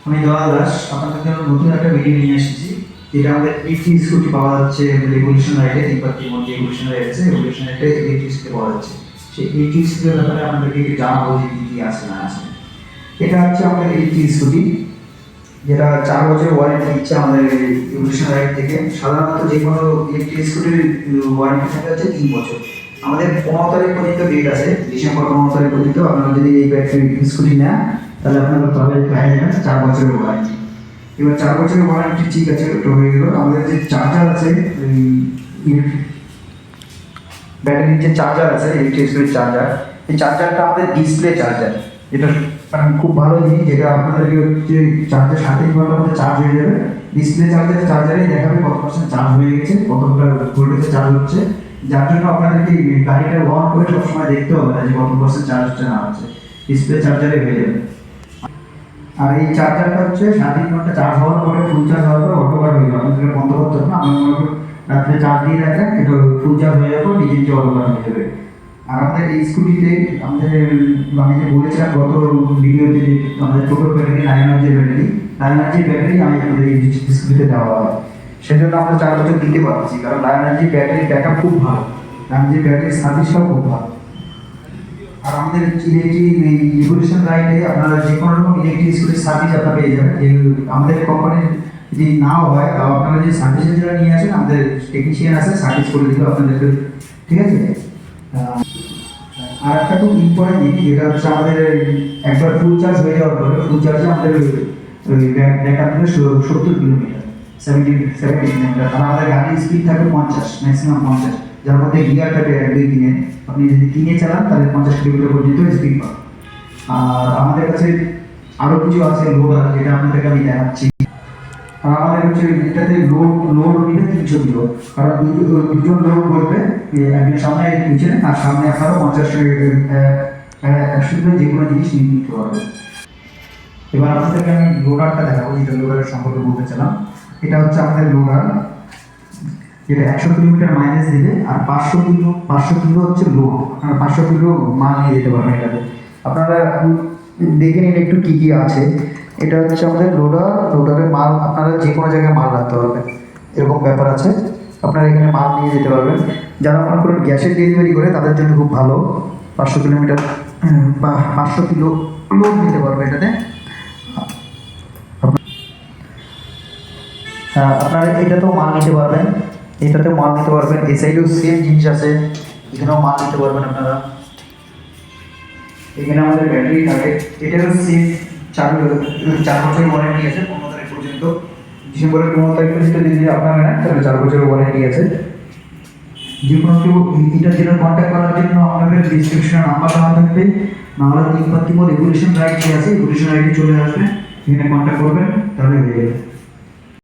আমি দয়া দাস আপনাদের জন্য নতুন একটা ভিডিও নিয়ে এসেছি, যেটা আমাদের ইলেকট্রিক স্কুটি পাওয়া যাচ্ছে রেভলিউশন রাইডে। তিব্বতের মধ্যে রেভলিউশন রাইড আছে, রেভলিউশন রাইডে ইলেকট্রিক স্কুটি পাওয়া যাচ্ছে। সেই ইলেকট্রিক স্কুটির ব্যাপারে আপনাদেরকে একটু জানাবো যে কী কী আছে না আছে। এটা হচ্ছে আমাদের ইলেকট্রিক স্কুটি, যেটা 4 বছর ওয়ারেন্টি দিচ্ছে আমাদের রেভলিউশন রাইড থেকে। সাধারণত যে কোনো ইলেকট্রিক স্কুটির ওয়ারেন্টি থাকে হচ্ছে 3 বছর। আমাদের 15 তারিখ পর্যন্ত ডেট আছে, ডিসেম্বর 15 তারিখ পর্যন্ত। আপনারা যদি এই ব্যাটারি স্কুটি নেন তাহলে আপনারা তবে পেয়ে যাবেন 4 বছরের ওয়ারেন্টি। এবার 4 বছরের ওয়ারেন্টি ঠিক আছে, ওটা হয়ে গেল। আমাদের যে চার্জার আছে, ব্যাটারির যে চার্জার আছে, ইলেকট্রিক স্কুটির চার্জার, এই চার্জারটা আমাদের ডিসপ্লে চার্জার। এটা মানে খুব ভালো জিনিস, যেটা আপনাদেরকে হচ্ছে চার্জের 7-8 ঘন্টার মধ্যে চার্জ হয়ে যাবে। ডিসপ্লে চার্জারে দেখাবে কত পার্সেন্ট চার্জ হয়ে গেছে, কতটা ভোল্টেজে চার্জ হচ্ছে। যার জন্য আপনাদেরকে গাড়িটা অন করে সবসময় দেখতে হবে না যে কত পার্সেন্ট চার্জ হচ্ছে না হচ্ছে, ডিসপ্লে চার্জারে হয়ে যাবে। আর এই চার্জারটা হচ্ছে 7-8 ঘন্টা চার্জ হওয়ার পরে, ফুল চার্জ হওয়ার পরে অটোবার হয়ে যাবে। আমাদেরকে বন্ধ করতে হবে না, আমরা রাত্রে চার্জ দিয়ে রাখেন, এটা ফুল চার্জ হয়ে যাবে, নিজে নিজে অটোবার হয়ে যাবে। আর আমাদের এই স্কুটিতে আমাদের আমি যে বলেছিলাম গত ভিডিওতে, যে আমাদের টোটো ব্যাটারি 9 ব্যাটারি, 9 ব্যাটারি আমি আমাদের এই স্কুটিতে দেওয়া হয়। সেজন্য আমরা 4 বছর দিতে পারছি, কারণ 9 ব্যাটারি ব্যাক আপ খুব ভালো, 9 ব্যাটারির সার্ভিসটাও খুব ভালো। আর আমাদের ইলেকট্রিক রিভলিউশন রাইডে আপনারা যে কোনো রকম ইলেকট্রিক স্কুটির সার্ভিস আপনারা পেয়ে যাবেন। যে আমাদের কোম্পানির যদি নাও হয়, তাও আপনারা যে সার্ভিসের জন্য নিয়ে আসেন, আমাদের টেকনিশিয়ান আছে, সার্ভিস করে দিবে আপনাদেরকে, ঠিক আছে। আর একটা খুব ইম্পর্টেন্ট জিনিস, যেটা হচ্ছে আমাদের একবার ফুল চার্জ হয়ে যাওয়ার পরে, ফুল চার্জে আমাদের ব্যাকআপ দিলে 70 কিলোমিটার, 70 কিলোমিটার। আর আমাদের গাড়ির স্পিড থাকে 50, ম্যাক্সিমাম 50, যার মধ্যে গিয়ার থাকে 1-2 দিনে। আপনি যদি 3-এ চালান তাহলে 50 কিলোমিটার পর্যন্ত স্পিড পাবেন। আর আমাদের কাছে আরও কিছু আছে লোডার, যেটা আপনাদেরকে আমি দেখাচ্ছি। আর আমাদের হচ্ছে এটাতে লোড নিলে 300 কিলো, কারণ দুজন লোড করবে, একজন সামনে একজন পিছনে। আর সামনে আপনারা 50 কিলো যে কোনো জিনিস নিতে পারবে। এবার আপনাদেরকে আমি লোডারটা দেখাবো, যেটা লোডারের সম্পর্কে বলতে চালাম। এটা হচ্ছে আমাদের লোডার, যেটা 100 কিলোমিটার মাইলেজ দিবে। আর 500 কিলো হচ্ছে লোড। আপনারা 500 কিলো মাল নিয়ে যেতে পারবেন এটাতে। আপনারা দেখে নিন একটু কী কী আছে। এটা হচ্ছে আমাদের লোডারের মাল আপনারা যে কোনো জায়গায় মাল রাখতে পারবেন, এরকম ব্যাপার আছে। আপনারা এখানে মাল নিয়ে যেতে পারবেন। যারা মনে করেন গ্যাসের ডেলিভারি করে, তাদের জন্য খুব ভালো। 500 কিলোমিটার বা 500 কিলো লোড নিতে পারবে এটাতে। আপনারা এটাতেও মাল নিতে পারবেন, এটাতে মাল নিতে পারবেন। এই সাইডেও সেম জিনিস আছে, এখানেও মাল নিতে পারবেন আপনারা। এখানে আমাদের ব্যাটারি থাকে, এটারও সেম 4 বছরের ওয়ারেন্টি আছে, 15 তারিখ পর্যন্ত। ডিসেম্বরের 15 তারিখ পর্যন্ত যদি আপনারা নেন তাহলে 4 বছরের ওয়ারেন্টি আছে। যে কোনো কেউ এটার জন্য কন্ট্যাক্ট করার জন্য আপনাদের ডিসক্রিপশনে নাম্বার দেওয়া থাকবে, নাহলে তিব্বতি রেভলিউশন রাইড আছে, রেভলিউশন রাইডে চলে আসবে, এখানে কন্ট্যাক্ট করবেন, তাহলে হয়ে যাবে।